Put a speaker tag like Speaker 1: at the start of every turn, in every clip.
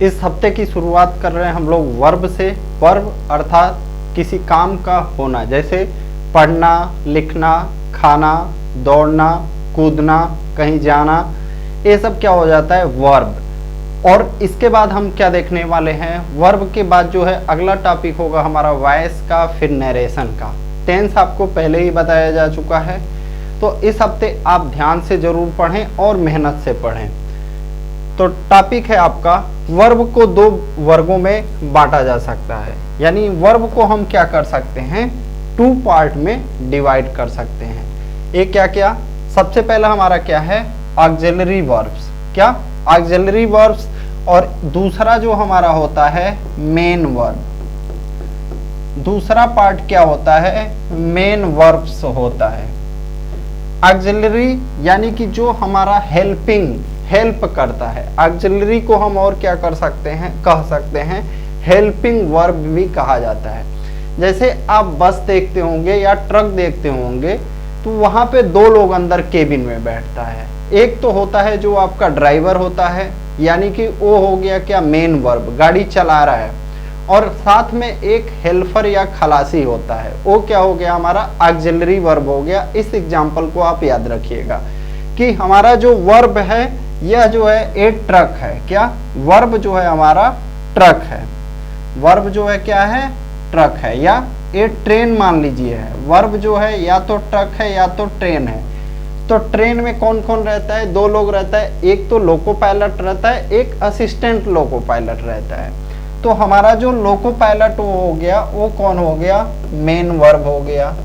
Speaker 1: इस हफ्ते की शुरुआत कर रहे हैं हम लोग वर्ब से। वर्ब अर्थात किसी काम का होना, जैसे पढ़ना, लिखना, खाना, दौड़ना, कूदना, कहीं जाना, ये सब क्या हो जाता है, वर्ब। और इसके बाद हम क्या देखने वाले हैं, वर्ब के बाद जो है अगला टॉपिक होगा हमारा वॉइस का, फिर नरेशन का। टेंस आपको पहले ही बताया जा चुका है, तो इस हफ्ते आप ध्यान से जरूर पढ़ें और मेहनत से पढ़ें। तो टॉपिक है आपका, वर्ब को दो वर्गों में बांटा जा सकता है, यानी वर्ब को हम क्या कर सकते हैं, 2 पार्ट में डिवाइड कर सकते हैं। एक क्या क्या, सबसे पहला हमारा क्या है, ऑक्सिलरी वर्ब्स। क्या, ऑक्सिलरी वर्ब्स। और दूसरा जो हमारा होता है मेन वर्ब। दूसरा पार्ट क्या होता है, मेन वर्ब्स होता है। ऑक्सिलरी यानी कि जो हमारा हेल्प करता है। ऑक्सिलरी को हम और क्या कर सकते हैं, कह सकते हैं हेल्पिंग वर्ब भी कहा जाता है। जैसे आप बस देखते होंगे या ट्रक देखते होंगे, तो वहां पे 2 लोग अंदर केबिन में बैठता है। एक तो होता है जो आपका ड्राइवर होता है, यानी कि वो हो गया क्या, मेन वर्ब, गाड़ी चला रहा है। और साथ में एक हेल्पर या खलासी होता है, वो क्या हो गया, हमारा ऑक्सिलरी वर्ब हो गया। इस एग्जाम्पल को आप याद रखिएगा कि हमारा जो वर्ब है यह जो है एक ट्रक है। क्या, वर्ब जो है हमारा ट्रक है। वर्ब जो है क्या है, ट्रक है। या एक ट्रेन मान लीजिए है, वर्ब जो है या तो ट्रक है या तो ट्रेन है। तो ट्रेन में कौन कौन रहता है, 2 लोग रहता है, एक तो लोको पायलट रहता है, एक असिस्टेंट लोको पायलट रहता है। तो हमारा जो लोको पायलट वो हो गया, वो कौन हो गया, मेन वर्ब हो गया।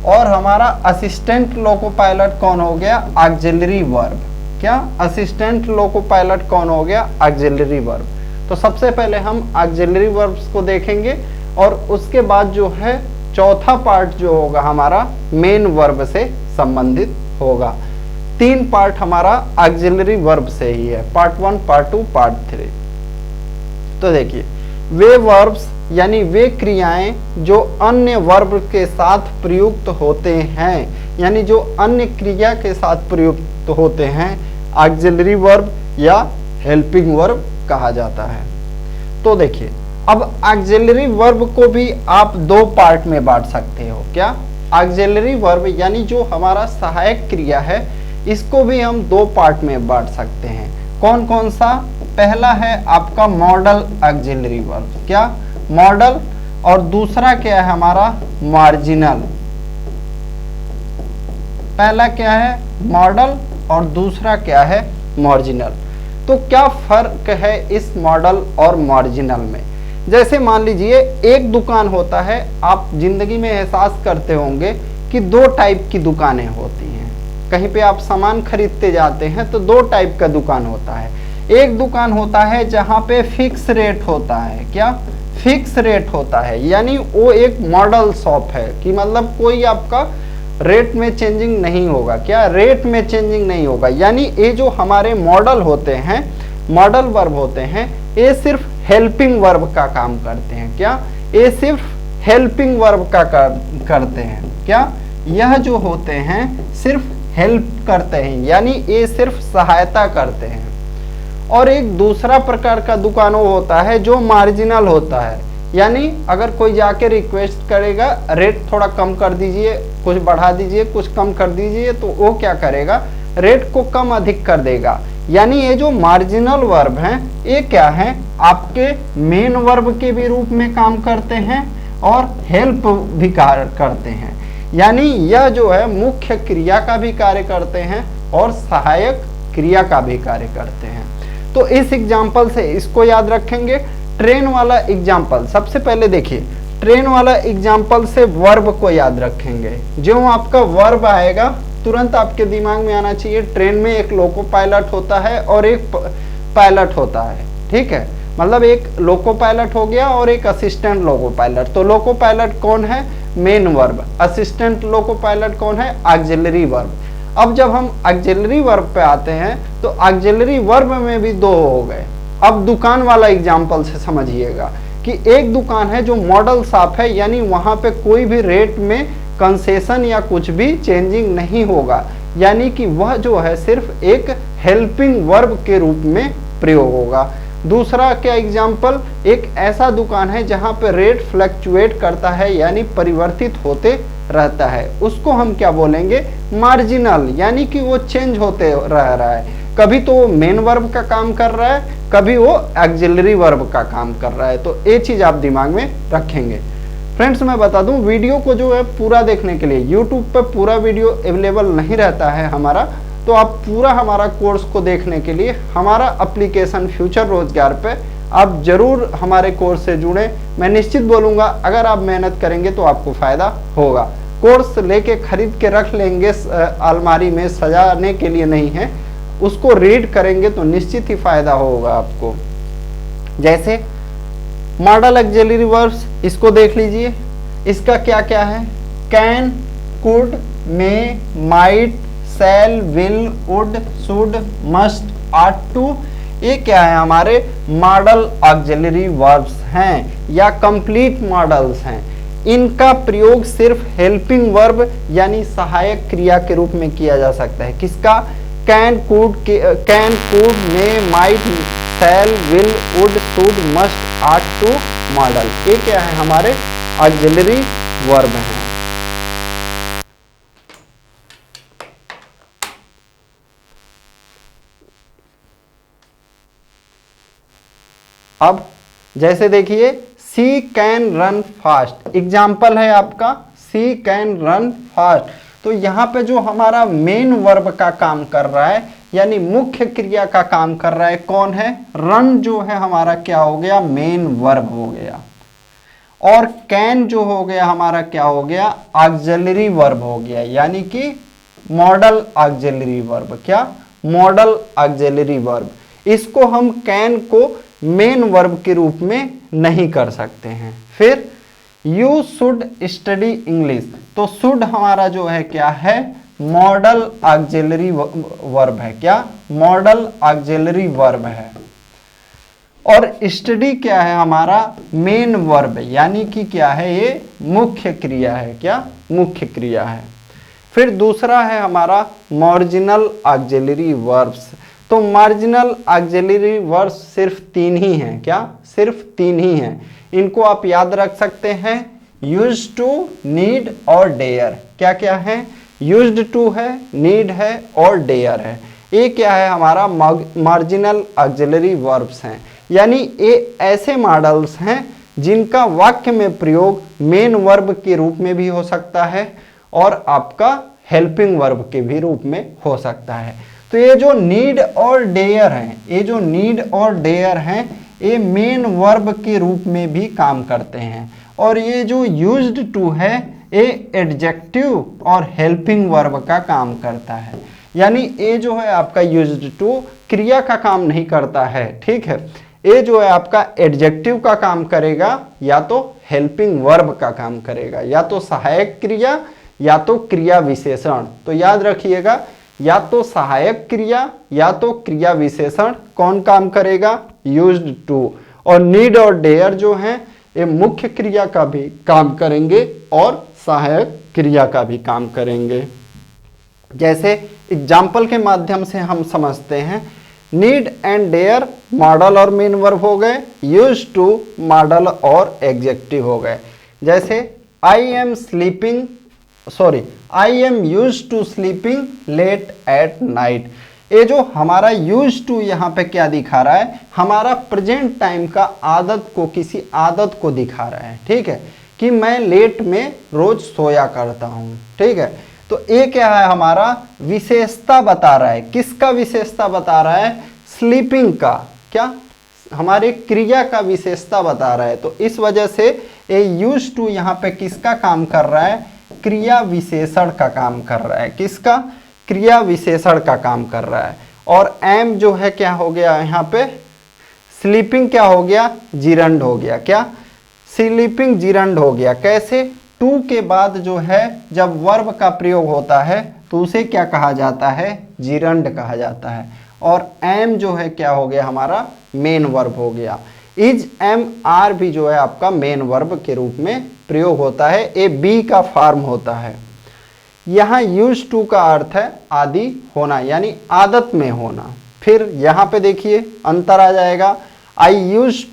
Speaker 1: और हमारा असिस्टेंट लोको पायलट कौन हो गया, ऑक्सिलरी वर्ब। क्या, असिस्टेंट लोको पायलट कौन हो गया, ऑक्सिलरी वर्ब। तो सबसे पहले हम ऑक्सिलरी वर्ब्स को देखेंगे और उसके बाद जो है चौथा पार्ट जो होगा हमारा मेन वर्ब से संबंधित होगा। 3 पार्ट हमारा ऑक्सिलरी वर्ब से ही है, पार्ट 1, पार्ट 2, पार्ट 3। तो देखिए, वे वर्ब्स यानी वे क्रियाएं जो अन्य वर्ब के साथ प्रयुक्त होते हैं, यानी जो अन्य क्रिया के साथ प्रयुक्त होते हैं, ऑक्सिलरी वर्ब या हेल्पिंग वर्ब कहा जाता है। तो देखिए, अब ऑक्सिलरी वर्ब को भी आप 2 पार्ट में बांट सकते हो। क्या, ऑक्सिलरी वर्ब यानी जो हमारा सहायक क्रिया है, इसको भी हम 2 पार्ट में बांट सकते हैं। कौन कौन सा, पहला है आपका मॉडल ऑक्सिलरी वर्ब। क्या, मॉडल। और दूसरा क्या है हमारा, मार्जिनल। पहला क्या है, मॉडल, और दूसरा क्या है, मार्जिनल। तो क्या फर्क है इस मॉडल और मार्जिनल में। जैसे मान लीजिए एक दुकान होता है, आप जिंदगी में एहसास करते होंगे कि 2 टाइप की दुकानें होती हैं। कहीं पे आप सामान खरीदते जाते हैं तो 2 टाइप का दुकान होता है। एक दुकान होता है जहाँ पे फिक्स रेट होता है। क्या, फिक्स रेट होता है, यानी वो एक मॉडल शॉप है कि मतलब कोई आपका रेट में चेंजिंग नहीं होगा। क्या, रेट में चेंजिंग नहीं होगा, यानी ये जो हमारे मॉडल होते हैं, मॉडल वर्ब होते हैं, ये सिर्फ हेल्पिंग वर्ब का काम करते हैं। क्या, ये सिर्फ हेल्पिंग वर्ब का करते हैं। क्या, यह जो होते हैं सिर्फ हेल्प करते हैं, यानी ये सिर्फ सहायता करते हैं। और एक दूसरा प्रकार का दुकान वो होता है जो मार्जिनल होता है, यानी अगर कोई जाके रिक्वेस्ट करेगा रेट थोड़ा कम कर दीजिए, कुछ बढ़ा दीजिए, कुछ कम कर दीजिए, तो वो क्या करेगा, रेट को कम अधिक कर देगा। यानी ये जो मार्जिनल वर्ब हैं, ये क्या है, आपके मेन वर्ब के भी रूप में काम करते हैं और हेल्प भी कार्य करते हैं। यानी यह जो है मुख्य क्रिया का भी कार्य करते हैं और सहायक क्रिया का भी कार्य करते हैं। तो इस एग्जाम्पल से इसको याद रखेंगे। ट्रेन वाला एग्जाम्पल, सबसे पहले देखिए, ट्रेन वाला एग्जाम्पल से वर्ब को याद रखेंगे। जो आपका वर्ब आएगा तुरंत आपके दिमाग में आना चाहिए, ट्रेन में एक लोको पायलट होता है और एक पायलट होता है। ठीक है, मतलब एक लोको पायलट हो गया और एक असिस्टेंट लोको पायलट। तो लोको पायलट कौन है, main verb. Assistant loco pilot कौन है, ऑक्सिलरी वर्ब। अब जब हम ऑक्सिलरी वर्ब पे आते हैं तो ऑक्सिलरी वर्ब में भी 2 हो गए। अब दुकान वाला एग्जाम्पल से समझिएगा कि एक दुकान है जो मॉडल शॉप है, यानी वहां पे कोई भी रेट में कंसेशन या कुछ भी चेंजिंग नहीं होगा, यानी कि वह जो है सिर्फ एक हेल्पिंग वर्ब के रूप में प्रयोग होगा। दूसरा क्या एग्जाम्पल, एक ऐसा दुकान है जहां पर रेट फ्लक्चुएट करता है यानी परिवर्तित होते रहता है, उसको हम क्या बोलेंगे, मार्जिनल, यानी कि वो चेंज होते रह रहा है, कभी तो वो मेन वर्ब का काम कर रहा है, कभी वो ऑक्सिलरी वर्ब का काम कर रहा है। तो ये चीज आप दिमाग में रखेंगे। फ्रेंड्स मैं बता दूं, वीडियो को जो है पूरा देखने के लिए YouTube पर पूरा वीडियो अवेलेबल नहीं रहता है हमारा, तो आप पूरा हमारा कोर्स को देखने के लिए हमारा एप्लीकेशन फ्यूचर रोजगार पे आप जरूर हमारे कोर्स से जुड़ें। मैं निश्चित बोलूँगा अगर आप मेहनत करेंगे तो आपको फ़ायदा होगा। कोर्स लेके खरीद के रख लेंगे अलमारी में सजाने के लिए नहीं है, उसको रीड करेंगे तो निश्चित ही फ़ायदा होगा आपको। जैसे मॉडल ऑक्सिलरी वर्ब्स, इसको देख लीजिए, इसका क्या क्या है, can, could, may, might, shall, will, would, should, must, ought to, ये क्या है, हमारे मॉडल ऑक्सिलरी वर्ब्स हैं या कंप्लीट मॉडल्स हैं। इनका प्रयोग सिर्फ हेल्पिंग वर्ब यानी सहायक क्रिया के रूप में किया जा सकता है। किसका, can, could, may, might, shall, will, would, should, must, ought to modal, ये क्या है, हमारे ऑक्सिलरी वर्ब हैं। अब जैसे देखिए, सी कैन रन फास्ट, एग्जाम्पल है आपका सी कैन रन फास्ट। तो यहाँ पे जो हमारा मेन वर्ब का काम कर रहा है यानी मुख्य क्रिया का काम कर रहा है कौन है, रन जो है हमारा क्या हो गया, मेन वर्ब हो गया। और कैन जो हो गया हमारा क्या हो गया, ऑक्सिलरी वर्ब हो गया, यानी कि मॉडल ऑक्सिलरी वर्ब। क्या, मॉडल ऑक्सिलरी वर्ब। इसको हम कैन को मेन वर्ब के रूप में नहीं कर सकते हैं। फिर यू शुड स्टडी इंग्लिश, तो शुड हमारा जो है क्या है, मॉडल ऑक्सिलरी वर्ब है। क्या, मॉडल ऑक्सिलरी वर्ब है। और स्टडी क्या है, हमारा मेन वर्ब, यानी कि क्या है, ये मुख्य क्रिया है। क्या, मुख्य क्रिया है। फिर दूसरा है हमारा मार्जिनल ऑक्सिलरी वर्ब्स। तो मार्जिनल ऑक्सिलरी वर्ब्स सिर्फ 3 ही हैं। क्या, सिर्फ 3 ही हैं। इनको आप याद रख सकते हैं, यूज्ड टू, नीड और डेयर। क्या क्या है, यूज्ड टू है, नीड है और डेयर है। ये क्या है, हमारा मार्जिनल ऑक्सिलरी वर्ब्स हैं, यानी ये ऐसे मॉडल्स हैं जिनका वाक्य में प्रयोग मेन वर्ब के रूप में भी हो सकता है और आपका हेल्पिंग वर्ब के भी रूप में हो सकता है। तो ये जो नीड और डेयर हैं, ये जो नीड और डेयर हैं, ये मेन वर्ब के रूप में भी काम करते हैं। और ये जो यूज्ड टू है, ये एडजेक्टिव और हेल्पिंग वर्ब का काम करता है। यानी ये जो है आपका यूज्ड टू क्रिया का काम नहीं करता है, ठीक है। ये जो है आपका एडजेक्टिव का काम करेगा या तो हेल्पिंग वर्ब का काम करेगा, या तो सहायक क्रिया या तो क्रिया विशेषण। तो याद रखिएगा, या तो सहायक क्रिया या तो क्रिया विशेषण कौन काम करेगा, यूज्ड टू। और नीड और डेयर जो हैं ये मुख्य क्रिया का भी काम करेंगे और सहायक क्रिया का भी काम करेंगे। जैसे एग्जाम्पल के माध्यम से हम समझते हैं, नीड एंड डेयर मॉडल और मेन वर्ब हो गए, यूज्ड टू मॉडल और एडजेक्टिव हो गए। जैसे I am used to sleeping late at night. ये जो हमारा यूज्ड टू यहाँ पे क्या दिखा रहा है, हमारा प्रेजेंट टाइम का आदत को, किसी आदत को दिखा रहा है, ठीक है, कि मैं लेट में रोज सोया करता हूँ, ठीक है। तो ये क्या है, हमारा विशेषता बता रहा है। किसका विशेषता बता रहा है, स्लीपिंग का। क्या, हमारे क्रिया का विशेषता बता रहा है। तो इस वजह से ये यूज्ड टू यहाँ पे किसका काम कर रहा है, क्रिया विशेषण का काम कर रहा है। किसका, क्रिया विशेषण का काम कर रहा है। और एम जो है क्या हो गया यहाँ पे, स्लीपिंग क्या हो गया, जिरंड हो गया। क्या, स्लीपिंग जिरंड हो गया। कैसे, टू के बाद जो है जब वर्ब का प्रयोग होता है तो उसे क्या कहा जाता है, जिरंड कहा जाता है। और एम जो है क्या हो गया, हमारा मेन वर्ब हो गया। इज, एम, आर भी जो है आपका मेन वर्ब के रूप में प्रयोग होता है। ए बी का फॉर्म होता है। यहाँ यूज टू का अर्थ है आदि होना, यानी आदत में होना। फिर यहाँ पे देखिए अंतर आ जाएगा, आई यूज टू